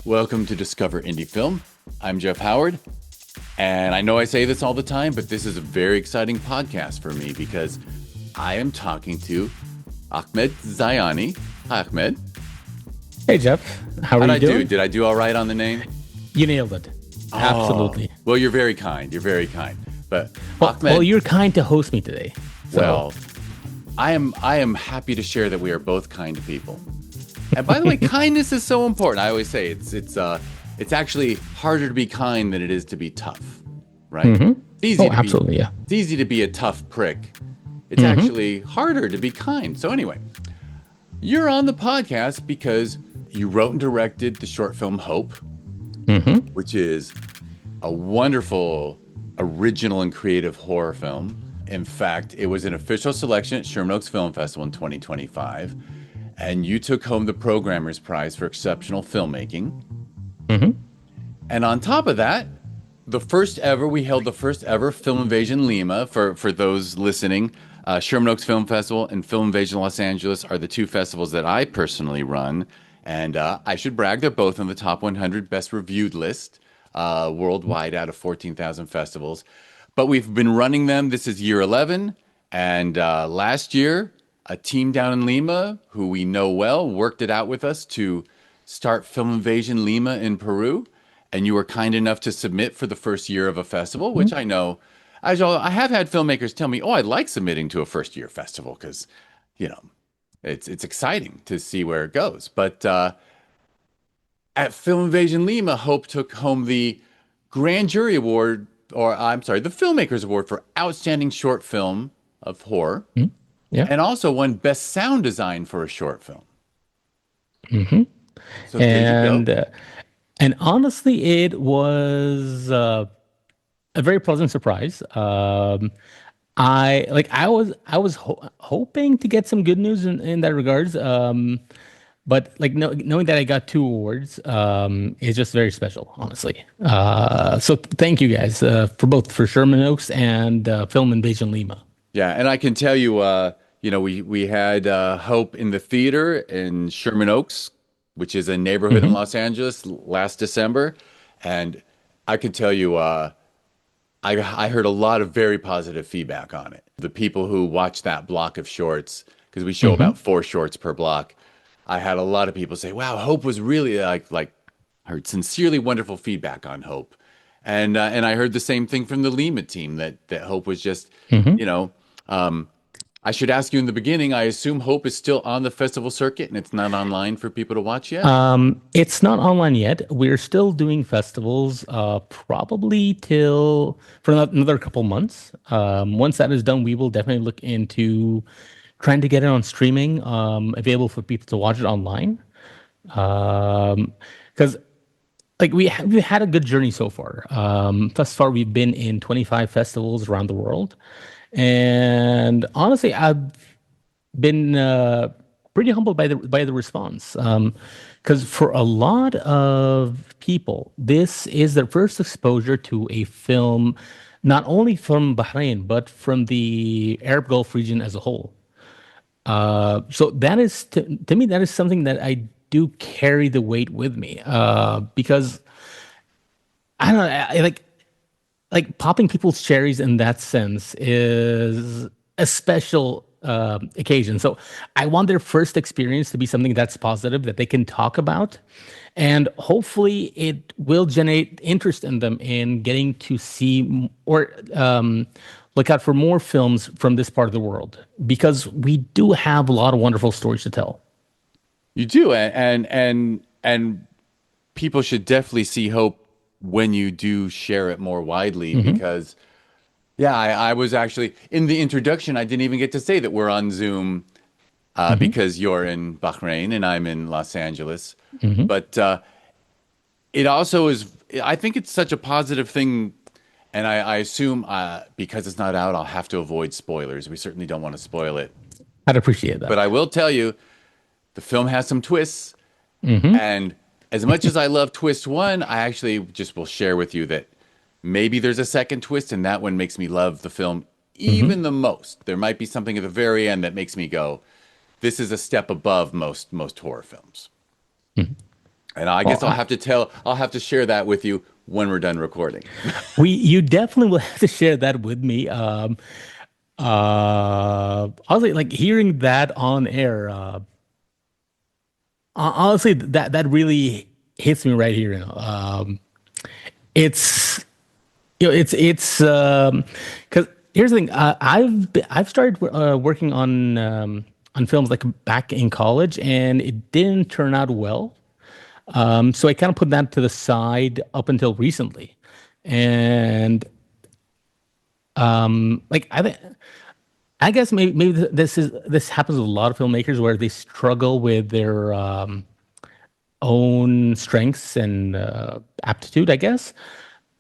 Welcome to Discover Indie Film. I'm Jeff Howard, and I know I say this all the time, but this is a very exciting podcast for me because I am talking to Ahmed Zayani. Hi, Ahmed. Hey, Jeff. How are you doing? Did I do all right on the name? You nailed it. Absolutely. Well, you're very kind. You're very kind. But well, you're kind to host me today. So. Well, I am happy to share that we are both kind people. And by the way, kindness is so important. I always say it's actually harder to be kind than it is to be tough, right? Mm-hmm. Absolutely, yeah. It's easy to be a tough prick. It's actually harder to be kind. So anyway, you're on the podcast because you wrote and directed the short film Hope, which is a wonderful, original and creative horror film. In fact, it was an official selection at Sherman Oaks Film Festival in 2025. And you took home the Programmer's Prize for Exceptional Filmmaking. And on top of that, we held the first ever Film Invasion Lima. For those listening, Sherman Oaks Film Festival and Film Invasion Los Angeles are the two festivals that I personally run. And I should brag, they're both on the top 100 best reviewed list worldwide out of 14,000 festivals. But we've been running them. This is year 11. And last year, a team down in Lima, who we know well, worked it out with us to start Film Invasion Lima in Peru. And you were kind enough to submit for the first year of a festival, which I know, I have had filmmakers tell me, oh, I like submitting to a first year festival because, you know, it's exciting to see where it goes. But at Film Invasion Lima, Hope took home the Grand Jury Award, the Filmmakers Award for Outstanding Short Film of Horror. Yeah. And also won Best Sound Design for a short film. So and honestly, it was a very pleasant surprise. I was hoping to get some good news in that regards. But knowing that I got two awards is just very special, honestly. So thank you guys for Sherman Oaks and Film Invasion Lima. Yeah, and I can tell you, we had Hope in the theater in Sherman Oaks, which is a neighborhood in Los Angeles, last December. And I can tell you, I heard a lot of very positive feedback on it. The people who watched that block of shorts, because we show about 4 shorts per block, I had a lot of people say, wow, Hope was really I heard sincerely wonderful feedback on Hope. And I heard the same thing from the Lima team, that Hope was just, I should ask you in the beginning, I assume Hope is still on the festival circuit and it's not online for people to watch yet? It's not online yet. We're still doing festivals probably for another couple months. Once that is done, we will definitely look into trying to get it on streaming, available for people to watch it online. Because we've had a good journey so far. Thus far, we've been in 25 festivals around the world. And honestly, I've been pretty humbled by the response, because for a lot of people, this is their first exposure to a film, not only from Bahrain but from the Arab Gulf region as a whole. So that is to me, that is something that I do carry the weight with me, because I don't know, like popping people's cherries in that sense is a special occasion. So I want their first experience to be something that's positive, that they can talk about. And hopefully it will generate interest in them in getting to see or look out for more films from this part of the world, because we do have a lot of wonderful stories to tell. You do. And people should definitely see Hope when you do share it more widely, because I was actually in the introduction, I didn't even get to say that we're on Zoom because you're in Bahrain and I'm in Los Angeles. But it also is, I think it's such a positive thing. And I assume because it's not out, I'll have to avoid spoilers. We certainly don't want to spoil it. I'd appreciate that. But I will tell you, the film has some twists. And as much as I love twist 1, I actually just will share with you that maybe there's a second twist, and that one makes me love the film even the most. There might be something at the very end that makes me go, this is a step above most horror films. And I Well, guess I'll have to share that with you when we're done recording. you definitely will have to share that with me. Honestly, like hearing that on air, honestly, that really hits me right here. It's it's because here's the thing. I've started working on films like back in college, and it didn't turn out well. So I kind of put that to the side up until recently, and like I guess maybe this happens with a lot of filmmakers where they struggle with their own strengths and aptitude, I guess.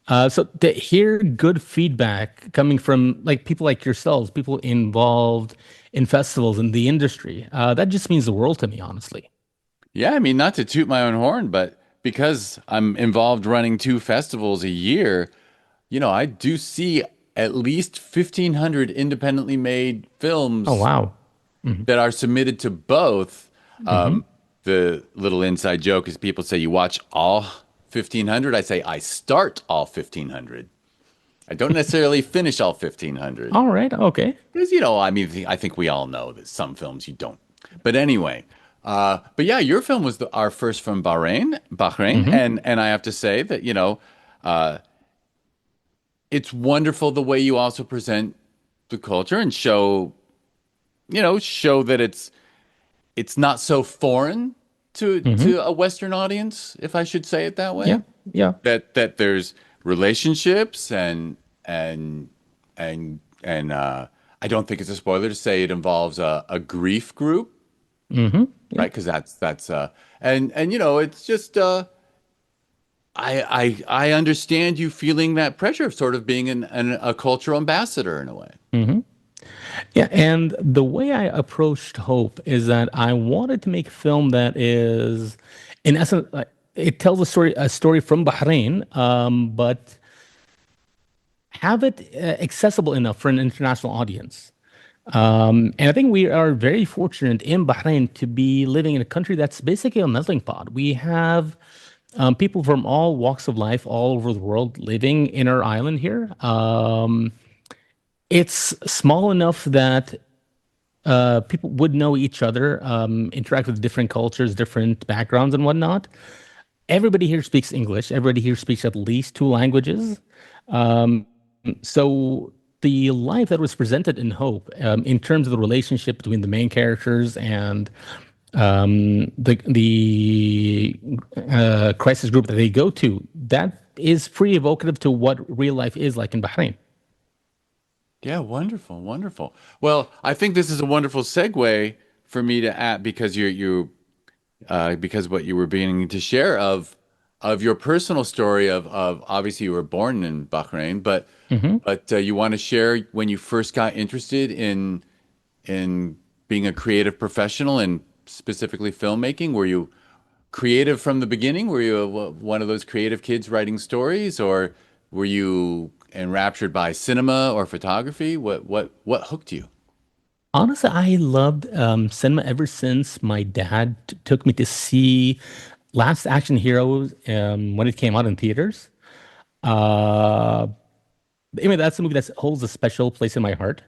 So to hear good feedback coming from like people like yourselves, people involved in festivals in the industry, that just means the world to me, honestly. Yeah, I mean, not to toot my own horn, but because I'm involved running 2 festivals a year, I do see at least 1,500 independently made Oh films wow. Hmm. that are submitted to both. Hmm. The little inside joke is people say, you watch all 1,500. I say, I start all 1,500. I don't necessarily finish all 1,500. All right. Okay. Because, I mean, I think we all know that some films you don't. But anyway, but yeah, your film was our first from Bahrain, Hmm. and I have to say that, uh, it's wonderful the way you also present the culture and show that it's not so foreign Hmm. to a Western audience, if I should say it that Yeah. way. Yeah. That there's relationships and and I don't think it's a spoiler to say it involves a grief group, Hmm. Yeah. right? Because that's and it's just I understand you feeling that pressure of sort of being a cultural ambassador in a way. Hmm. Yeah. And the way I approached Hope is that I wanted to make a film that is, in essence, it tells a story from Bahrain, but have it accessible enough for an international audience. And I think we are very fortunate in Bahrain to be living in a country that's basically a melting pot. We have people from all walks of life all over the world living in our island here. It's small enough that people would know each other, interact with different cultures, different backgrounds, and whatnot. Everybody here speaks English. Everybody here speaks at least two languages. So the life that was presented in Hope, in terms of the relationship between the main characters and the crisis group that they go to, that is pretty evocative to what real life is like in Bahrain. Yeah, wonderful, wonderful. Well, I think this is a wonderful segue for me to add because because what you were beginning to share of your personal story of obviously you were born in Bahrain, but Hmm. you want to share when you first got interested in being a creative professional and specifically filmmaking. Were you creative from the beginning? Were you one of those creative kids writing stories, or were you enraptured by cinema or photography? What hooked you? Honestly, I loved cinema ever since my dad took me to see Last Action Hero when it came out in theaters. Uh, I mean, that's a movie that holds a special place in my heart.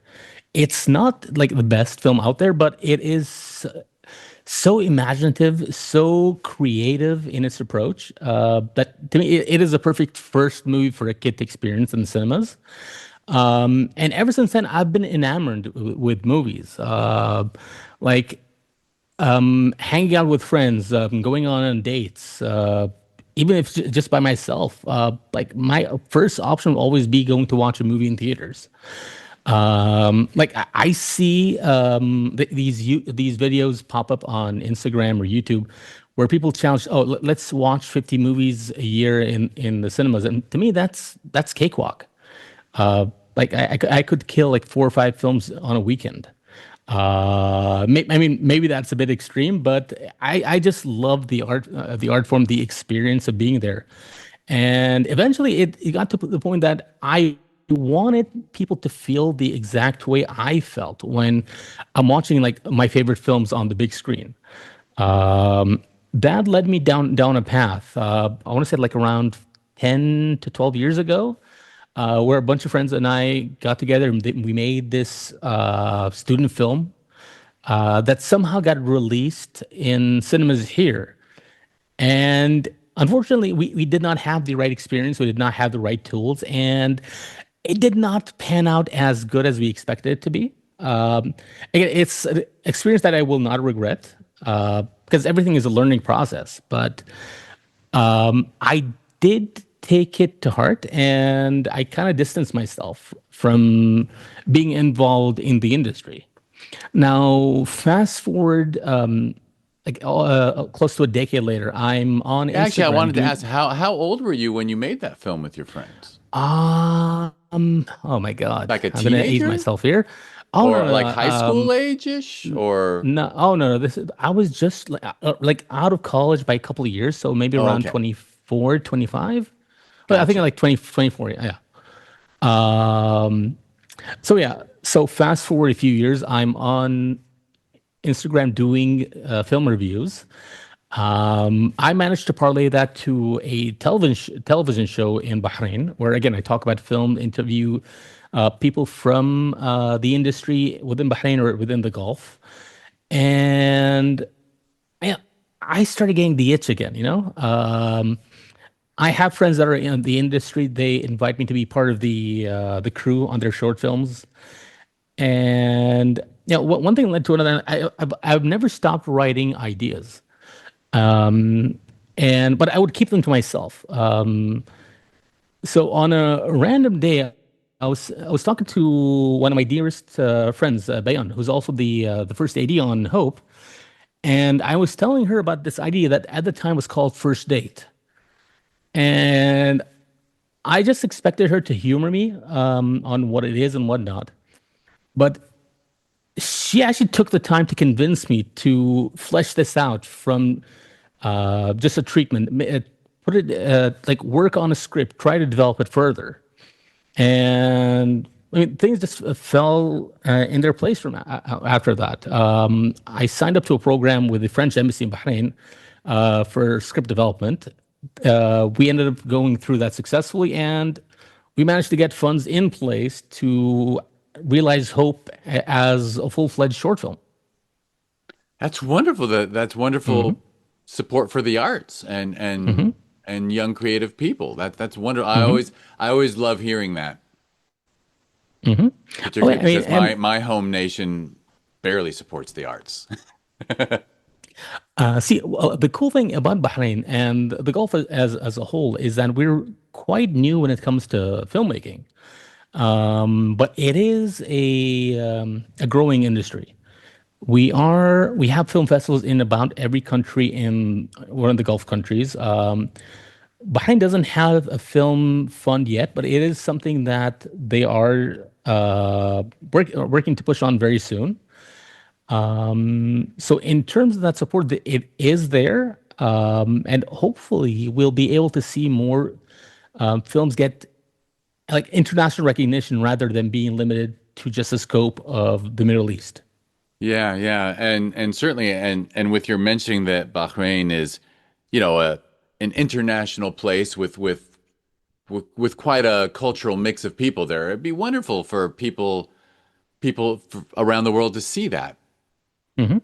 It's not like the best film out there, but it is so imaginative, so creative in its approach that to me, it is a perfect first movie for a kid to experience in the cinemas. And ever since then, I've been enamored with movies. Like hanging out with friends, going on dates, even if just by myself. Like my first option will always be going to watch a movie in theaters. Like I see these videos pop up on Instagram or YouTube where people challenge, oh, let's watch 50 movies a year in the cinemas, and to me that's cakewalk. Uh, like I could kill like 4 or 5 films on a weekend. I mean, maybe that's a bit extreme, but I just love the art form, the experience of being there. And eventually it got to the point that I wanted people to feel the exact way I felt when I'm watching like my favorite films on the big screen. Um, that led me down a path. I want to say like around 10 to 12 years ago, where a bunch of friends and I got together and we made this student film that somehow got released in cinemas here. And unfortunately, we did not have the right experience. We did not have the right tools, and it did not pan out as good as we expected it to be. Again, it's an experience that I will not regret because everything is a learning process. But I did take it to heart, and I kind of distanced myself from being involved in the industry. Now, fast forward close to a decade later, I'm on Actually, I Instagram wanted to doing. ask how old were you when you made that film with your friends? Oh my God, Like a I'm gonna age teenager myself here. Oh no, or no, like no. high school age-ish or No, oh no, no. I was just like out of college by a couple of years, so maybe oh, around okay. 24, 25. But I think Gotcha. like 20, 24. Yeah. Um, so yeah, so fast forward a few years, I'm on Instagram doing film reviews. I managed to parlay that to a television show in Bahrain, where again I talk about film, interview people from the industry within Bahrain or within the Gulf, and yeah, I started getting the itch again. I have friends that are in the industry. They invite me to be part of the crew on their short films, and one thing led to another. I've never stopped writing ideas. Um, and but I would keep them to myself. So on a random day, I was talking to one of my dearest friends, Bayan, who's also the first AD on Hope, and I was telling her about this idea that at the time was called First Date, and I just expected her to humor me on what it is and whatnot, but she actually took the time to convince me to flesh this out from just a treatment, put it like work on a script, try to develop it further, and I mean things just fell in their place from after that. I signed up to a program with the French embassy in Bahrain for script development. We ended up going through that successfully, and we managed to get funds in place to realize Hope as a full-fledged short film. That's wonderful. That's Hmm. wonderful support for the arts Hmm. and young creative people. That's wonderful. Hmm. I always love hearing that, Hmm. Oh, particularly I mean, because and my home nation barely supports the arts. see, well, the cool thing about Bahrain and the Gulf as a whole is that we're quite new when it comes to filmmaking. But it is a growing industry. We have film festivals in about every country in one of the Gulf countries. Bahrain doesn't have a film fund yet, but it is something that they are working to push on very soon. So in terms of that support, it is there, and hopefully we'll be able to see more films get like international recognition rather than being limited to just the scope of the Middle East. Yeah, yeah, and certainly, and with your mentioning that Bahrain is, you know, an international place with quite a cultural mix of people there. It'd be wonderful for around the world to see that Hmm.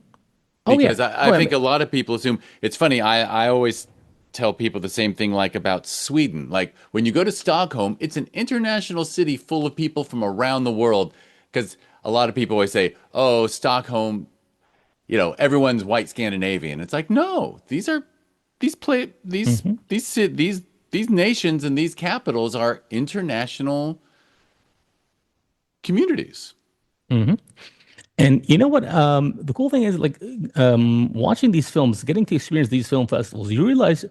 Oh yeah. because I Oh, I think mean, a lot of people assume it's funny. I always tell people the same thing like about Sweden. Like when you go to Stockholm, it's an international city full of people from around the world because a lot of people always say, "Oh, Stockholm, you know, everyone's white Scandinavian." It's like, no, these are these play mhm, these nations and these capitals are international communities. mhm. And you know what? The cool thing is, like, watching these films, getting to experience these film festivals, you realize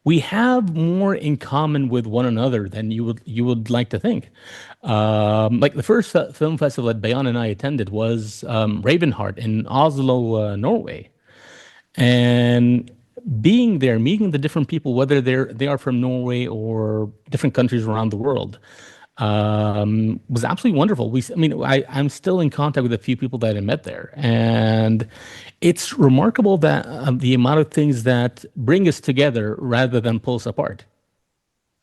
we have more in common with one another than you would like to think. Like the first film festival that Bayan and I attended was Ravenheart in Oslo, Norway, and being there, meeting the different people, whether they are from Norway or different countries around the world. was absolutely wonderful. I mean, I'm still in contact with a few people that I met there, and it's remarkable that the amount of things that bring us together rather than pull us apart.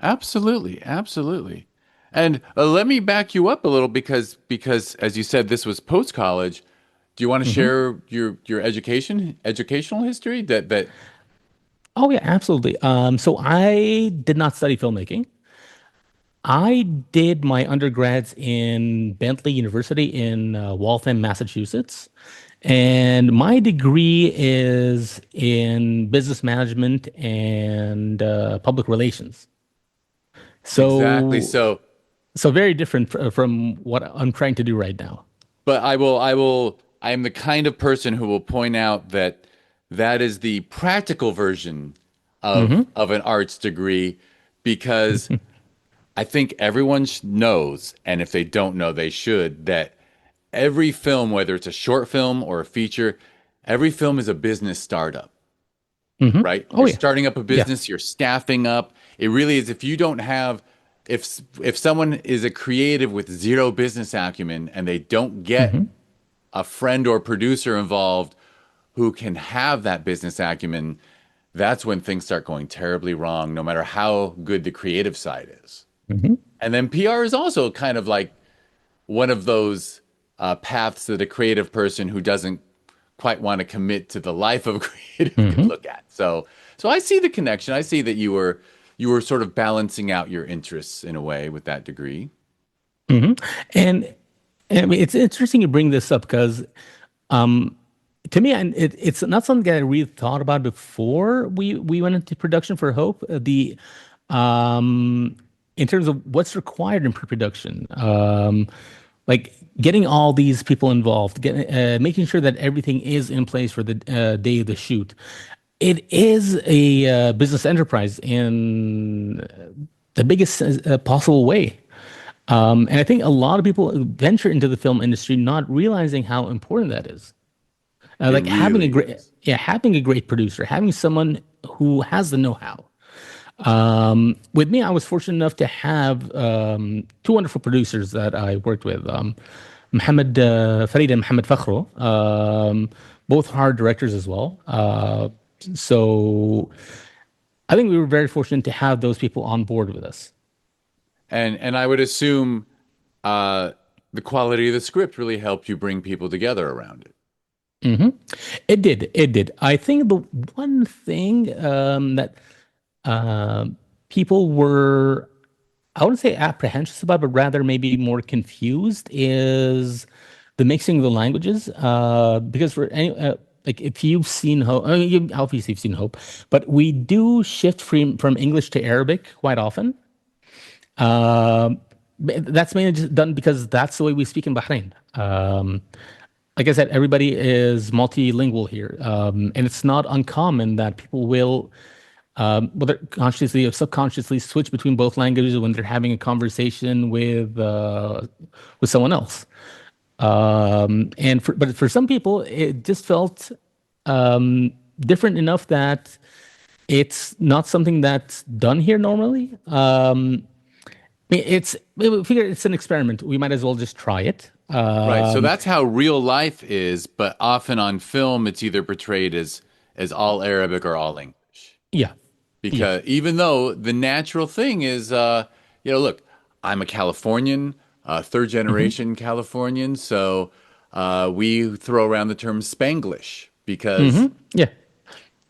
Absolutely, absolutely. And let me back you up a little because as you said, this was post college. Do you want to Hmm. share your educational history? That Oh yeah, absolutely. So I did not study filmmaking. I did my undergrads in Bentley University in Waltham, Massachusetts. And my degree is in business management and public relations. exactly. So, So, so very different from what I'm trying to do right now. but I am the kind of person who will point out that that is the practical version Hmm. of an arts degree because I think everyone knows, and if they don't know, they should, that every film, whether it's a short film or a feature, every film is a business startup, Hmm. right? Oh You're yeah, starting up a yeah. business, you're staffing up. It really is. If you don't have, if someone is a creative with zero business acumen and they don't get Hmm. a friend or producer involved who can have that business acumen, that's when things start going terribly wrong, no matter how good the creative side is. Hmm. And then PR is also kind of like one of those paths that a creative person who doesn't quite want to commit to the life of a creative could Hmm. look at. So I see the connection. I see that you were sort of balancing out your interests in a way with that degree. Hmm. And, and I mean, it's interesting you bring this up because to me, and it's not something that I really thought about before we went into production for Hope. The um, in terms of what's required in pre-production, like getting all these people involved, making sure that everything is in place for the day of the shoot. It is a business enterprise in the biggest possible way. And I think a lot of people venture into the film industry not realizing how important that is. It Like having a really great, is. yeah, having a great producer, having someone who has the know-how. With me, I was fortunate enough to have two wonderful producers that I worked with, Mohammed Farid and Mohammed Fakhro, both hard directors as well. So I think we were very fortunate to have those people on board with us. And I would assume uh, the quality of the script really helped you bring people together around it. Hmm. It did. It did. I think the one thing that uh, people were, I wouldn't say apprehensive about, but rather maybe more confused is the mixing of the languages. Because for any, like if you've seen Hope, I mean, you, obviously you've seen Hope, but we do shift from English to Arabic quite often. Um, that's mainly just done because that's the way we speak in Bahrain. Like I said, everybody is multilingual here, and it's not uncommon that people will, whether consciously or subconsciously, switch between both languages when they're having a conversation with someone else. But for some people, it just felt different enough that it's not something that's done here normally. We figure it's an experiment. We might as well just try it. Right. So that's how real life is, but often on film, it's either portrayed as all Arabic or all English. Yeah, yeah. Because even though the natural thing is, look, I'm a Californian, third Hmm. generation Californian, so we throw around the term Spanglish Hmm. Yeah.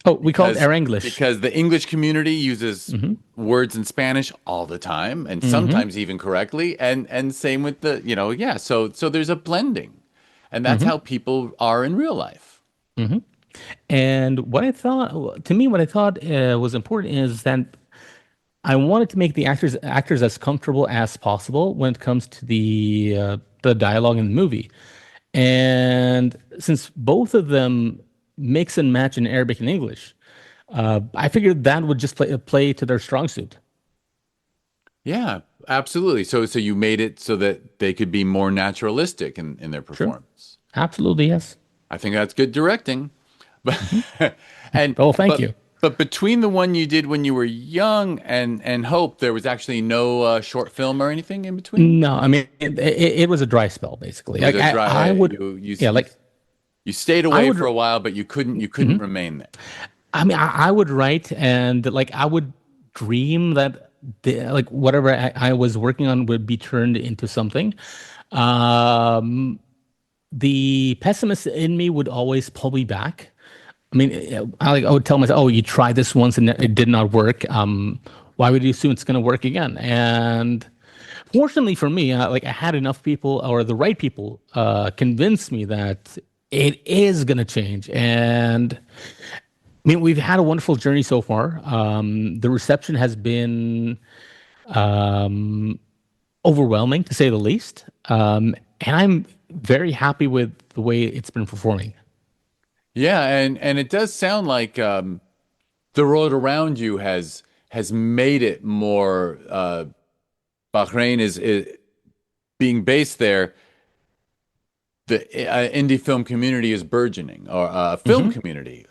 Oh, we call it because air English. because the English community uses Hmm. words in Spanish all the time and Hmm. sometimes even correctly, and same with yeah. So there's a blending, and that's Hmm. how people are in real life. Hmm. And what I thought, to me, what I thought was important is that I wanted to make the actors as comfortable as possible when it comes to the dialogue in the movie. And since both of them mix and match in Arabic and English, I figured that would just play to their strong suit. Yeah, absolutely. So you made it so that they could be more naturalistic in their Sure. performance. Absolutely, yes. I think that's good directing. But Hmm. and Well, thank but you. But between the one you did when you were young and Hope, there was actually no short film or anything in between. No, I mean it was a dry spell basically. It was Like a I dry. would, yeah, like You stayed I away for would. a while, but you couldn't Mhm. remain there. I mean, I would write and like I would dream that like whatever I was working on would be turned into something. Um, the pessimist in me would always pull me back. I mean, I would tell myself, "Oh, you tried this once and it did not work. Why would you assume it's going to work again?" And fortunately for me, like I had enough people or the right people convince me that it is going to change. And I mean, we've had a wonderful journey so far. The reception has been um, overwhelming, to say the least. And I'm very happy with the way it's been performing. Yeah, and it does sound like the world around you has made it more. Bahrain is being based there. The indie film community is burgeoning, or film Hmm. community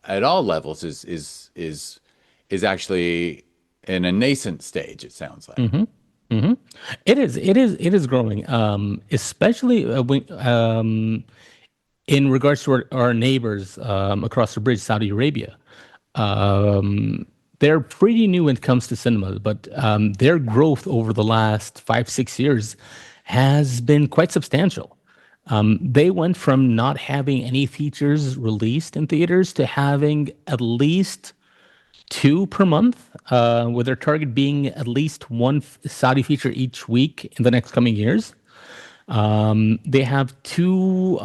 at all levels is actually in a nascent stage. It sounds like. Hmm. Hmm. It is growing, especially in regards to our neighbors across the bridge, Saudi Arabia. Um, they're pretty new when it comes to cinema, but their growth over the last 5, 6 years has been quite substantial. They went from not having any features released in theaters to having at least two per month, with their target being at least one Saudi feature each week in the next coming years. They have two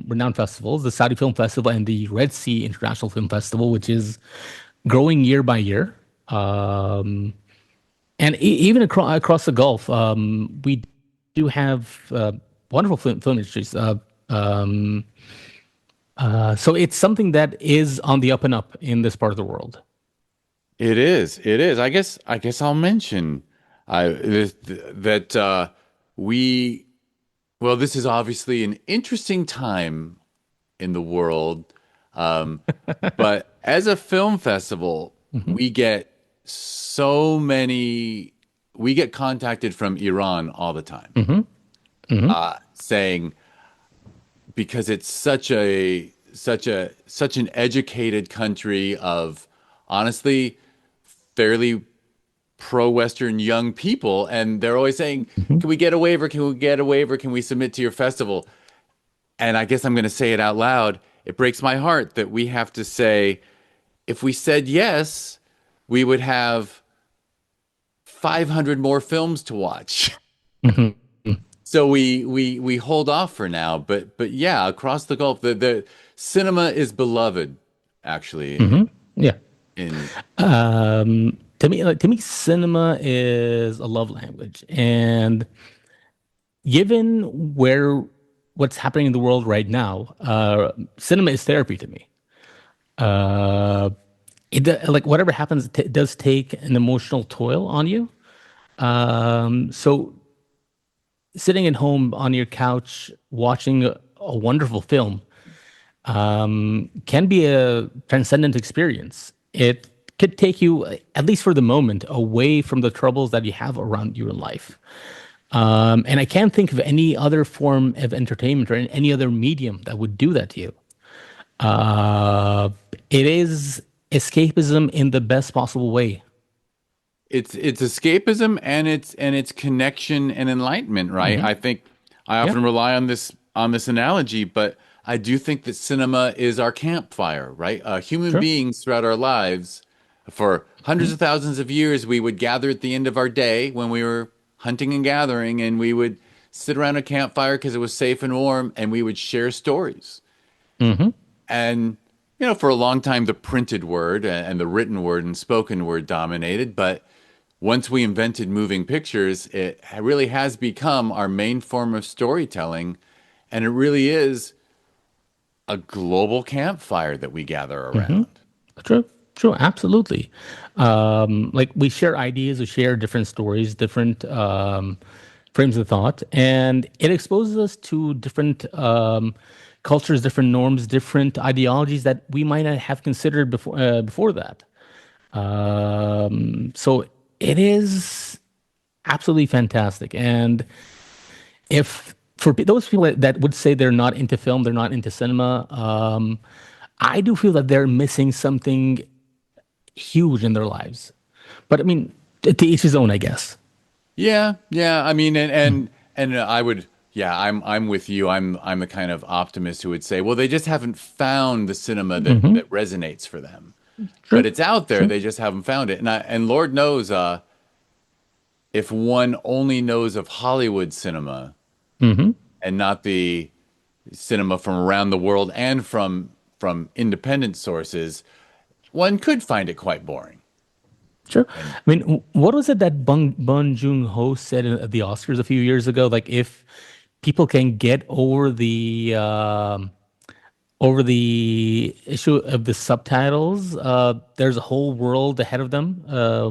renowned festivals, the Saudi Film Festival and the Red Sea International Film Festival, which is growing year by year. Um, and even across the Gulf, we do have wonderful film industries. Um, so it's something that is on the up and up in this part of the world. It is. It is. I guess I'll mention that we. Well, this is obviously an interesting time in the world, um, but as a film festival, Hmm. we get so many. We get contacted from Iran all the time, Hmm. Hmm. saying because it's such an educated country of honestly fairly pro-Western young people, and they're always saying, Hmm. "Can we get a waiver? Can we get a waiver? Can we submit to your festival?" And I guess I'm going to say it out loud. It breaks my heart that we have to say, if we said yes, we would have 500 more films to watch. Hmm. So we hold off for now. But yeah, across the Gulf, the cinema is beloved, actually. Hmm. Yeah. In To me, cinema is a love language, and given what's happening in the world right now, cinema is therapy to me. Uh, like whatever happens, it does take an emotional toll on you. So sitting at home on your couch watching a wonderful film can be a transcendent experience. It could take you, at least for the moment, away from the troubles that you have around you in life. And I can't think of any other form of entertainment or any other medium that would do that to you. Uh, it is escapism in the best possible way. it's escapism and it's connection and enlightenment, right? Hmm. I think I Yeah, often rely on this analogy, but I do think that cinema is our campfire, right? Human sure. beings throughout our lives, for hundreds of thousands of years, we would gather at the end of our day when we were hunting and gathering, and we would sit around a campfire because it was safe and warm, and we would share stories. Hmm. And, for a long time, the printed word and the written word and spoken word dominated. But once we invented moving pictures, it really has become our main form of storytelling. And it really is a global campfire that we gather Hmm. around. True, true, absolutely. Like we share ideas, we share different stories, different frames of thought, and it exposes us to different cultures, different norms, different ideologies that we might not have considered before that. So it is absolutely fantastic. And if for those people that would say they're not into film, they're not into cinema, I do feel that they're missing something huge in their lives. But I mean, to each his own, I guess. Yeah, yeah. I mean, Mm. and I would, yeah. I'm with you. I'm the kind of optimist who would say, well, they just haven't found the cinema Hmm. that resonates for them. But True, it's out there. true. They just haven't found it. And Lord knows, if one only knows of Hollywood cinema Hmm. and not the cinema from around the world and from independent sources, one could find it quite boring. Sure. And I mean, what was it that Bong Joon-ho said at the Oscars a few years ago? Like, if people can get over the issue of the subtitles, there's a whole world ahead of them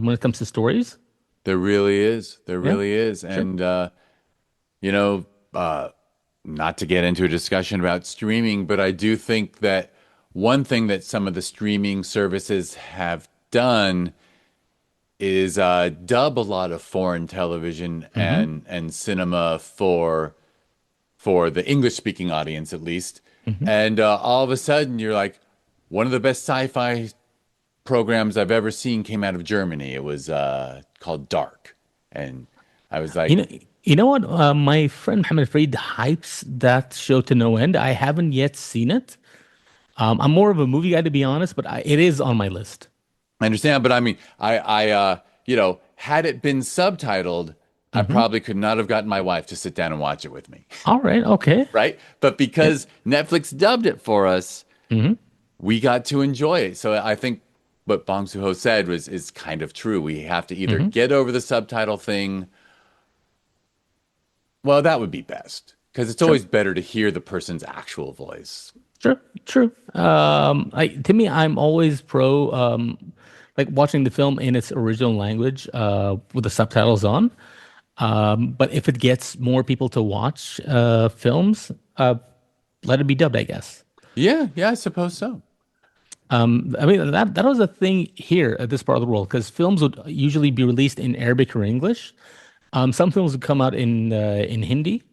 when it comes to stories. there really is. There Yeah, really is. sure. And you know, not to get into a discussion about streaming, but I do think that one thing that some of the streaming services have done is dub a lot of foreign television Hmm. and cinema for the English speaking audience at least. Hmm. And all of a sudden you're like, one of the best sci-fi programs I've ever seen came out of Germany. It was called Dark. And I was You like, know, you know what? My friend Mohammed Farid hypes that show to no end. I haven't yet seen it. I'm more of a movie guy, to be honest, but it is on my list. I understand, but I mean, had it been subtitled, I Hmm. probably could not have gotten my wife to sit down and watch it with me, All right. Okay. right? But Yeah. because Netflix dubbed it for us, Hmm. we got to enjoy it. So I think what Bong Joon-ho said was is kind of true. We have to either Hmm. get over the subtitle thing. Well, that would be best because it's Sure. always better to hear the person's actual voice. Sure. True. To me, I'm always pro, like watching the film in its original language, with the subtitles on. But if it gets more people to watch films, let it be dubbed, I guess. Yeah, yeah, I suppose so. I mean that was a thing here at this part of the world because films would usually be released in Arabic or English. Some films would come out in Hindi,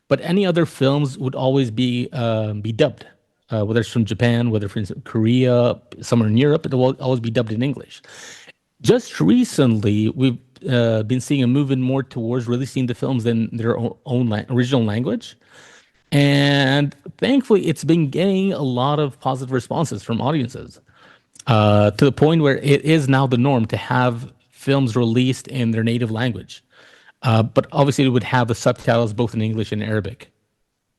but any other films would always be dubbed. Whether it's from Japan, whether from Korea, somewhere in Europe, it will always be dubbed in English. Just recently, we've been seeing a movement more towards releasing the films in their own original language. And thankfully, it's been getting a lot of positive responses from audiences to the point where it is now the norm to have films released in their native language. But obviously, it would have the subtitles both in English and Arabic.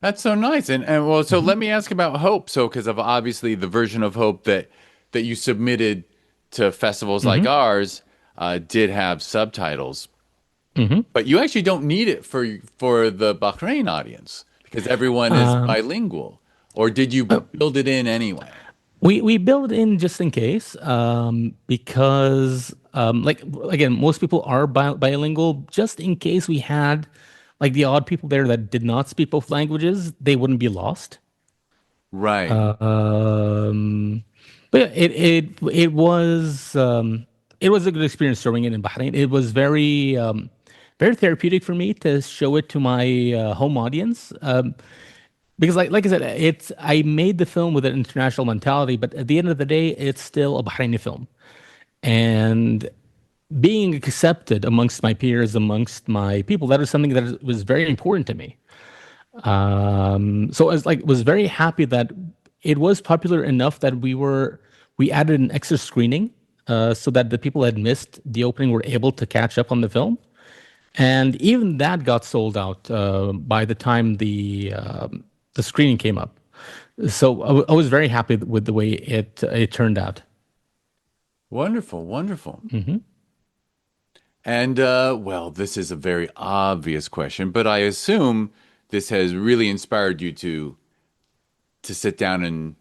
That's so nice. And well, so Mhm. let me ask about Hope. So, because of obviously the version of Hope that you submitted to festivals like Hmm. ours did have subtitles, Hmm. but you actually don't need it for the Bahrain audience because everyone is Um, bilingual. Or did you uh, build it in anyway? we build in just in case because like again most people are bilingual. Just in case we had like the odd people there that did not speak both languages, they wouldn't be lost. Right. Um, but yeah, it was a good experience showing it in Bahrain. It was very therapeutic for me to show it to my home audience. Because like I said, it's I made the film with an international mentality, but at the end of the day, it's still a Bahraini film. And being accepted amongst my peers, amongst my people, that is something that was very important to me. So I was very happy that it was popular enough that we added an extra screening so that the people that had missed the opening were able to catch up on the film. And even that got sold out by the time the screening came up. So I was very happy with the way it turned out. Wonderful, wonderful. Hmm. And well, this is a very obvious question, but I assume this has really inspired you to sit down and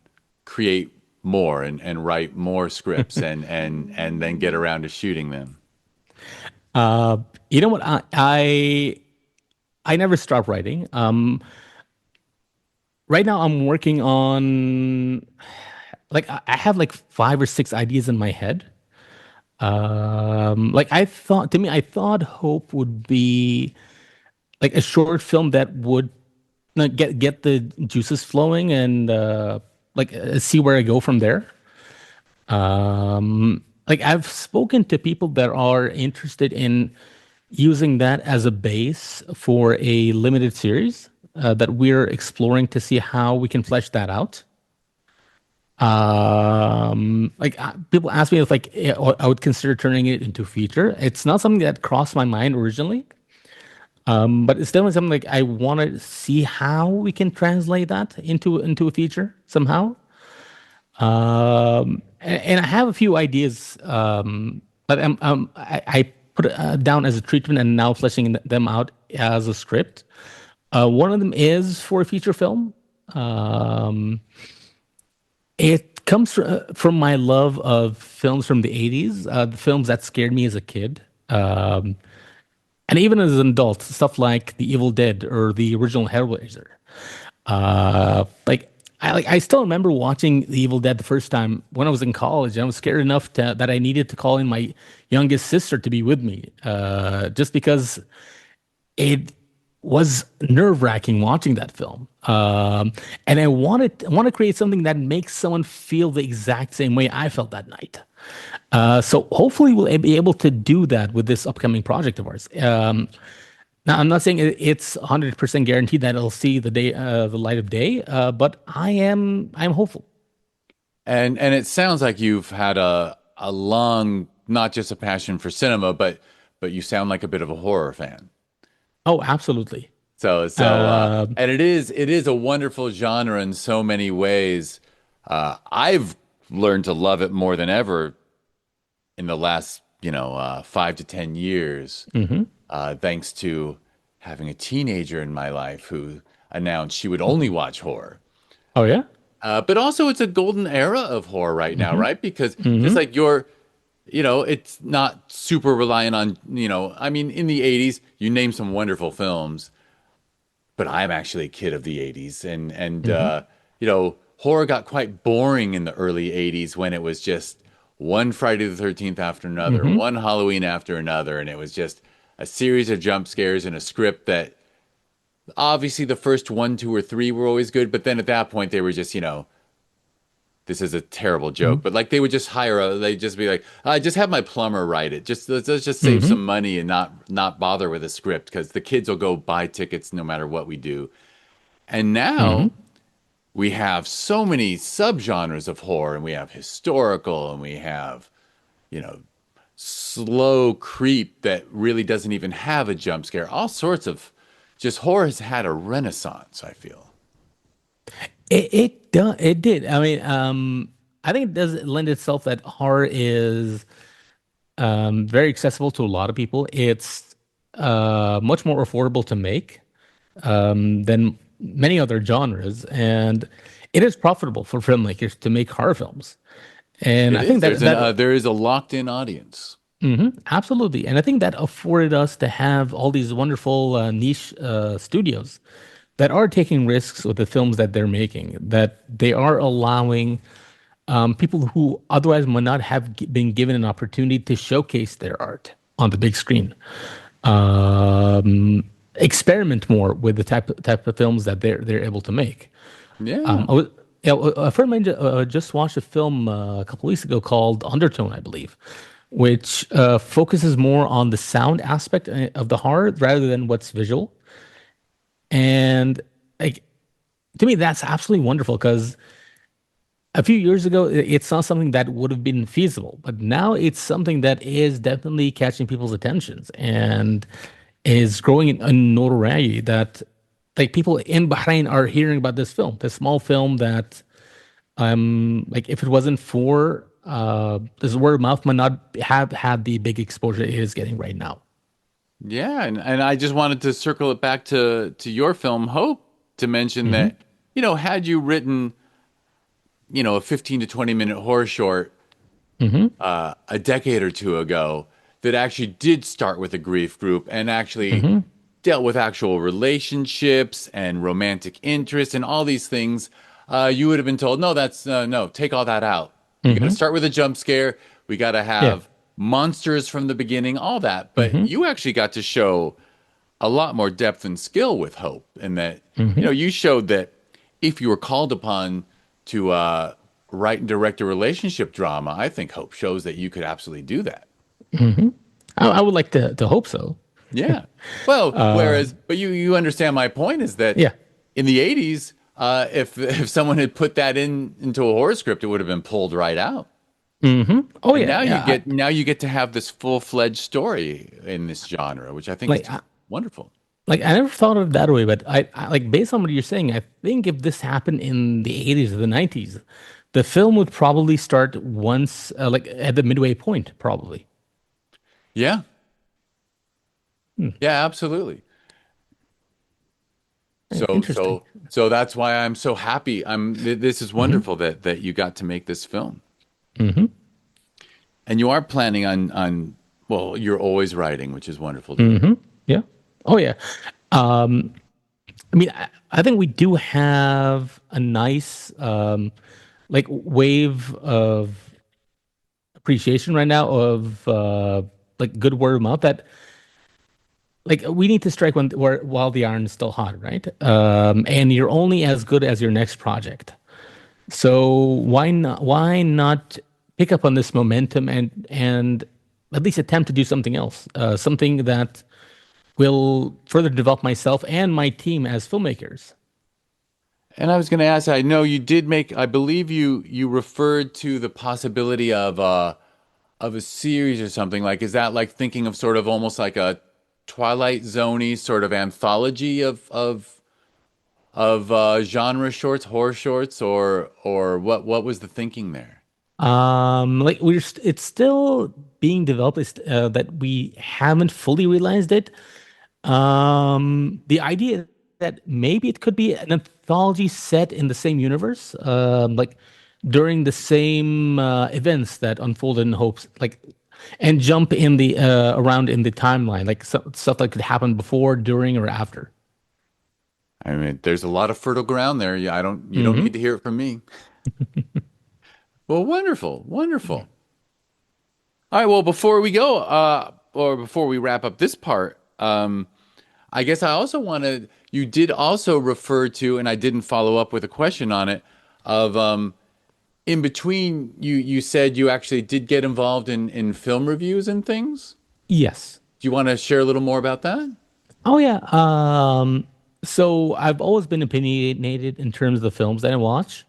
create more and write more scripts and then get around to shooting them. Uh, you know what? I never stopped writing. Right now, I'm working on like I have like 5 or 6 ideas in my head. Like I thought, to me, I thought Hope would be like a short film that would get the juices flowing and see where I go from there. Like I've spoken to people that are interested in using that as a base for a limited series that we're exploring to see how we can flesh that out. People ask me if I would consider turning it into a feature. It's not something that crossed my mind originally, but it's definitely something like I want to see how we can translate that into a feature somehow. And I have a few ideas, but I put it down as a treatment and now fleshing them out as a script. One of them is for a feature film. Um, it comes from my love of films from the 80s, the films that scared me as a kid. And even as an adult, stuff like The Evil Dead or the original Hellraiser. Like I still remember watching The Evil Dead the first time when I was in college. And I was scared enough that I needed to call in my youngest sister to be with me, just because it was nerve-wracking watching that film. And I want to create something that makes someone feel the exact same way I felt that night. So hopefully we'll be able to do that with this upcoming project of ours. Now, I'm not saying it's 100% guaranteed that it'll see the light of day, but I'm hopeful. And it sounds like you've had a long, not just a passion for cinema, but you sound like a bit of a horror fan. Oh, absolutely. So, Uh, and it is a wonderful genre in so many ways. I've learned to love it more than ever in the last, 5 to 10 years, mhm. thanks to having a teenager in my life who announced she would only watch horror. Oh yeah. But also, it's a golden era of horror right now, Hmm. right? Because just Hmm. like it's not super reliant on, I mean, in the 80s, you name some wonderful films, but I'm actually a kid of the 80s. And Hmm. horror got quite boring in the early 80s when it was just one Friday the 13th after another, Hmm. one Halloween after another. And it was just a series of jump scares and a script that obviously the first one, two, or three were always good. But then at that point, they were just, this is a terrible joke, but like they would just they'd just be like, I just have my plumber write it. Just let's just save Hmm. some money and not bother with a script because the kids will go buy tickets no matter what we do. And Hmm. now we have so many subgenres of horror, and we have historical, and we have, you know, slow creep that really doesn't even have a jump scare. All sorts of just horror has had a renaissance, I feel. It did. I mean, I think it does lend itself that horror is very accessible to a lot of people. It's much more affordable to make than many other genres, and it is profitable for filmmakers to make horror films. And It I is. think that There is a locked in audience. mhm, absolutely, and I think that afforded us to have all these wonderful niche studios that are taking risks with the films that they're making, that they are allowing people who otherwise might not have been given an opportunity to showcase their art on the big screen. Experiment more with the type of films that they're able to make. Yeah. I was, yeah, a friend of mine just watched a film a couple weeks ago called Undertone, I believe, which focuses more on the sound aspect of the horror rather than what's visual. And like to me, that's absolutely wonderful because a few years ago, it's not something that would have been feasible, but now it's something that is definitely catching people's attentions and is growing in notoriety that like people in Bahrain are hearing about this film, this small film that like if it wasn't for this word of mouth might not have had the big exposure it is getting right now. Yeah, and I just wanted to circle it back to your film Hope to mention Hmm. that, had you written, a 15 to 20-minute horror short Hmm. a decade or two ago that actually did start with a grief group and actually Hmm. dealt with actual relationships and romantic interest and all these things, you would have been told, no, that's no, take all that out. You got to Mm-hmm. start with a jump scare. We got to Yeah. have monsters from the beginning, all that. But Mm-hmm. you actually got to show a lot more depth and skill with Hope, and that, Mm-hmm. you showed that if you were called upon to write and direct a relationship drama, I think Hope shows that you could absolutely do that. Mm-hmm. I would like to hope so. Yeah. Well, Uh, but you understand my point is that yeah. in the 80s, if someone had put that into a horror script, it would have been pulled right out. Mm-hmm. Oh And yeah. Yeah. now you get to have this full-fledged story in this genre, which I think is Like just wonderful. I never thought of it that way, but I like based on what you're saying, I think if this happened in the 80s or the 90s, the film would probably start once like at the midway point, probably. Yeah. Hmm. Yeah, absolutely. So Interesting. so so that's why I'm so happy. This is Mm-hmm. wonderful that you got to make this film. Mm-hmm. And you are planning on well, you're always writing, which is wonderful to hear. Mm-hmm. Yeah. Oh yeah. Um, I mean, I think we do have a nice like wave of appreciation right now of like good word of mouth that like we need to strike while the iron is still hot, right? And you're only as good as your next project. So why not pick up on this momentum and at least attempt to do something else, something that will further develop myself and my team as filmmakers. And I was going to ask, I know you did make, I believe you referred to the possibility of a series or something. Like, is that like thinking of sort of almost like a Twilight Zoney sort of anthology of genre shorts, horror shorts, or what was the thinking there? Like it's still being developed. That we haven't fully realized it. The idea that maybe it could be an anthology set in the same universe, like during the same events that unfold in hopes, like, and jump in the around in the timeline, like stuff that could happen before, during, or after. I mean, there's a lot of fertile ground there. Yeah, you don't Hmm. need to hear it from me. Well, wonderful, Yeah. wonderful. All right, well, before we go, or before we wrap up this part, I guess I also wanted, you did also refer to, and I didn't follow up with a question on it, of in between, you said you actually did get involved in film reviews and things. Yes. Do you want to share a little more about that? Oh yeah. So I've always been opinionated in terms of the films that I watch.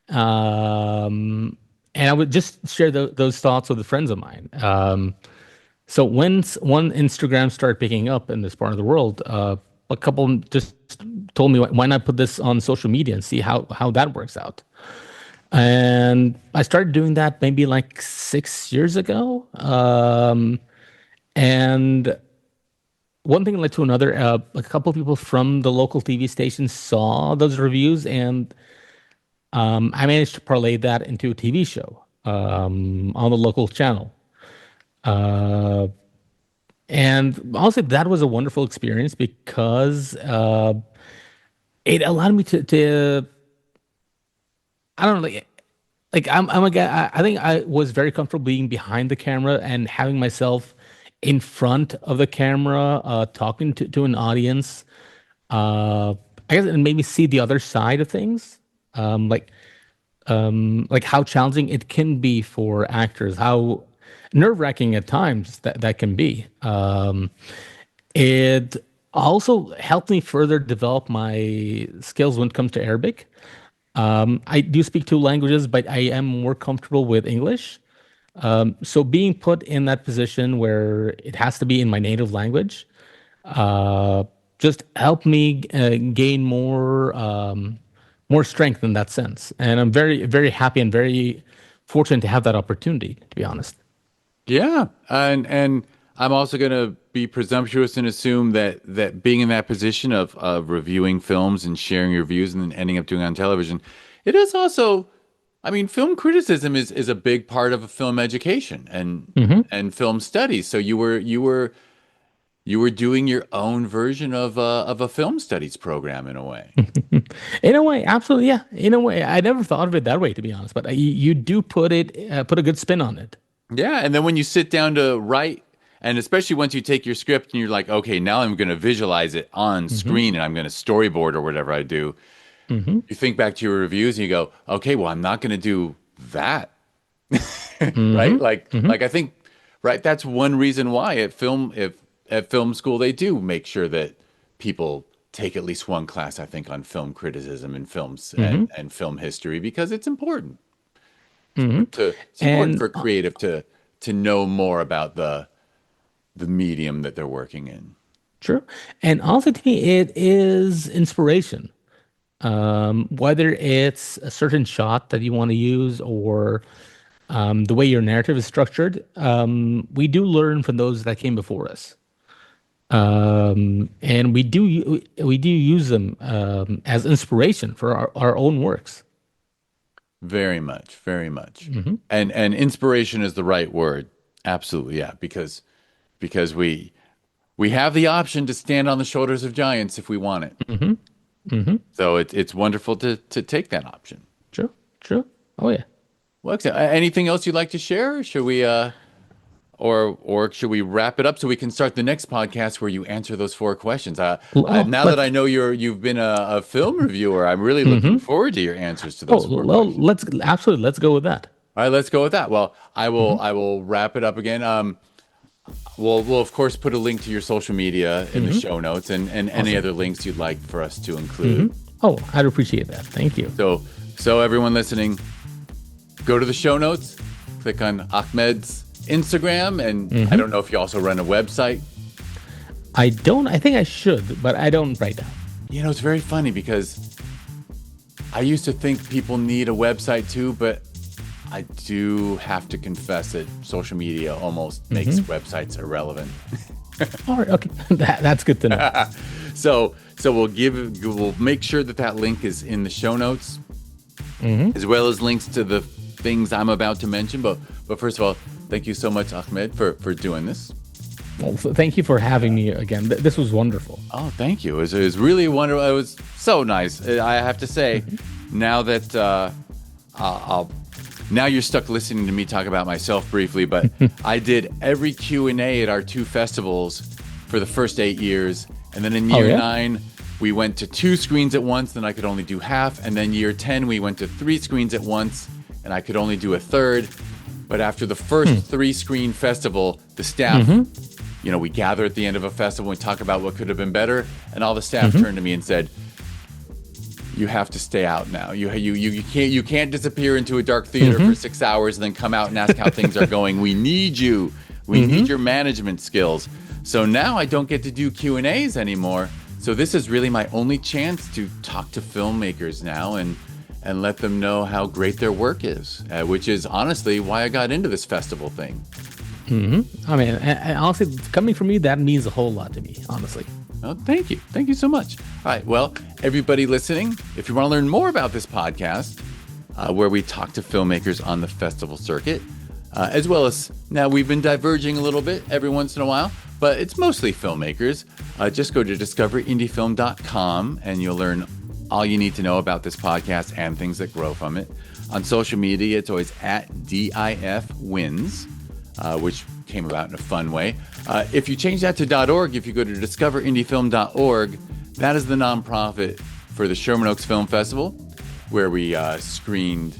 And I would just share those thoughts with friends of mine. So when Instagram started picking up in this part of the world, a couple just told me, why not put this on social media and see how that works out? And I started doing that maybe like 6 years ago. And one thing led to another. A couple of people from the local TV station saw those reviews, and I managed to parlay that into a TV show on the local channel. Uh, and honestly, that was a wonderful experience because it allowed me to I don't know, like I'm a guy. I think I was very comfortable being behind the camera and having myself in front of the camera, talking to an audience. Uh, I guess it made me see the other side of things. Um, like like how challenging it can be for actors, how nerve-wracking at times that can be. It also helped me further develop my skills when it comes to Arabic. I do speak two languages, but I am more comfortable with English. So being put in that position where it has to be in my native language uh, just helped me gain more strength in that sense. And I'm very, very happy and very fortunate to have that opportunity, to be honest. Yeah, and I'm also going to be presumptuous and assume that being in that position of reviewing films and sharing your views and then ending up doing it on television, it is also, I mean, film criticism is a big part of a film education Hmm. and film studies. So you were doing your own version of a film studies program in a way. In a way, absolutely, yeah. In a way, I never thought of it that way, to be honest. But you do put a good spin on it. Yeah, and then when you sit down to write, and especially once you take your script and you're like, okay, now I'm going to visualize it on screen and I'm going to storyboard or whatever I do. You think back to your reviews and you go, okay, well, I'm not going to do that. Right? Like I think, right, that's one reason why at film school they do make sure that people take at least one class, I think, on film criticism and films and film history, because it's important. It's important And for creative to know more about the medium that they're working in. true. And also to me, it is inspiration. Whether it's a certain shot that you want to use or the way your narrative is structured, we do learn from those that came before us. And we do use them as inspiration for our own works. Very much, very much. And inspiration is the right word. Absolutely, yeah, because we have the option to stand on the shoulders of giants if we want it. So it's wonderful to take that option. True, true. Oh yeah. Well, excellent. Anything else you'd like to share? Or should we or should we wrap it up so we can start the next podcast where you answer those 4 questions? Now that I know you've been a film reviewer, I'm really looking forward to your answers to those 4 Well, questions. let's go with that. All right, let's go with that. Well, I will wrap it up again. We'll of course put a link to your social media in the show notes and any other links you'd like for us to include. Oh, I'd appreciate that. Thank you. So everyone listening, go to the show notes, click on Ahmed's Instagram, and I don't know if you also run a website. I don't. I think I should, but I don't right now. You know, it's very funny because I used to think people need a website too, but I do have to confess that social media almost makes websites irrelevant. All right. Okay. That's good to know. So we'll make sure that link is in the show notes, as well as links to the things I'm about to mention. But first of all, thank you so much, Ahmed, for doing this. Well, thank you for having me again. This was wonderful. Oh, thank you. It was really wonderful. It was so nice. I have to say, now that now you're stuck listening to me talk about myself briefly, but I did every Q&A at our 2 festivals for the first 8 years. And then in year 9, we went to 2 screens at once, then I could only do half. And then year 10, we went to 3 screens at once, and I could only do a third. But after the first 3-screen festival, the staff, we gather at the end of a festival and we talk about what could have been better. And all the staff turned to me and said, you have to stay out now. You can't disappear into a dark theater for 6 hours and then come out and ask how things are going. We need you. We need your management skills. So now I don't get to do Q&As anymore. So this is really my only chance to talk to filmmakers now and let them know how great their work is, which is honestly why I got into this festival thing. I mean, and honestly, coming from you, that means a whole lot to me, honestly. Oh, thank you. Thank you so much. All right. Well, everybody listening, if you want to learn more about this podcast, where we talk to filmmakers on the festival circuit, as well as now we've been diverging a little bit every once in a while, but it's mostly filmmakers. Just go to discoverindiefilm.com and you'll learn all you need to know about this podcast and things that grow from it. On social media, it's always at DIFwins, which came about in a fun way. If you change that to .org, if you go to discoverindiefilm.org, that is the nonprofit for the Sherman Oaks Film Festival, where we screened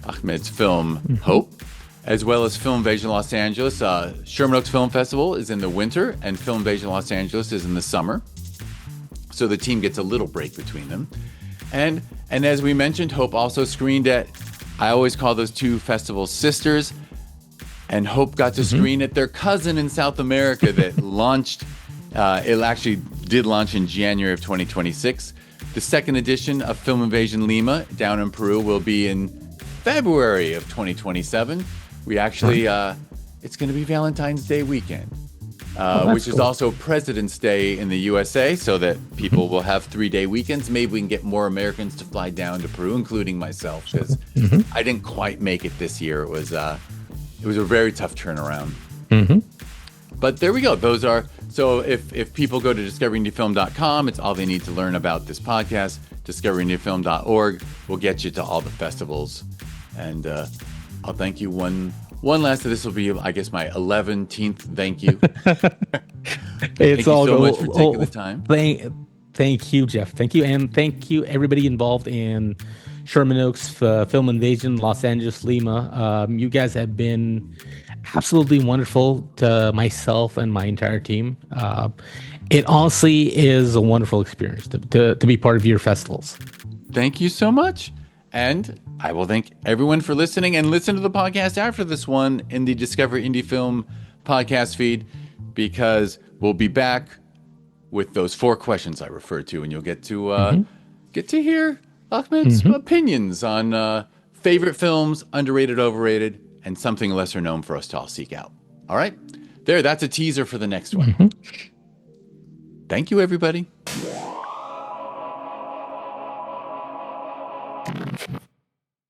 Ahmed's film Hope, as well as Film Invasion Los Angeles. Sherman Oaks Film Festival is in the winter, and Film Invasion Los Angeles is in the summer. So the team gets a little break between them. And as we mentioned, Hope also screened at, I always call those 2 festivals sisters, and Hope got to screen at their cousin in South America that launched, it actually did launch in January of 2026. The second edition of Film Invasion Lima down in Peru will be in February of 2027. We actually, it's going to be Valentine's Day weekend. Which is also President's Day in the USA, so that people will have 3-day weekends. Maybe we can get more Americans to fly down to Peru, including myself, because I didn't quite make it this year. It was a very tough turnaround. But there we go. Those are So if people go to discoverindiefilm.com, it's all they need to learn about this podcast. Discoverindiefilm.org will get you to all the festivals. And I'll thank you one last. This will be, I guess, my 11th thank you. It's thank you all so much for taking the time. Thank you, Jeff. Thank you. And thank you, everybody involved in Sherman Oaks Film Invasion, Los Angeles, Lima. You guys have been absolutely wonderful to myself and my entire team. It honestly is a wonderful experience to be part of your festivals. Thank you so much. And I will thank everyone for listening, and listen to the podcast after this one in the Discover Indie Film podcast feed, because we'll be back with those 4 questions I referred to, and you'll get to hear Ahmed's opinions on favorite films, underrated, overrated, and something lesser known for us to all seek out. All right? That's a teaser for the next one. Thank you, everybody.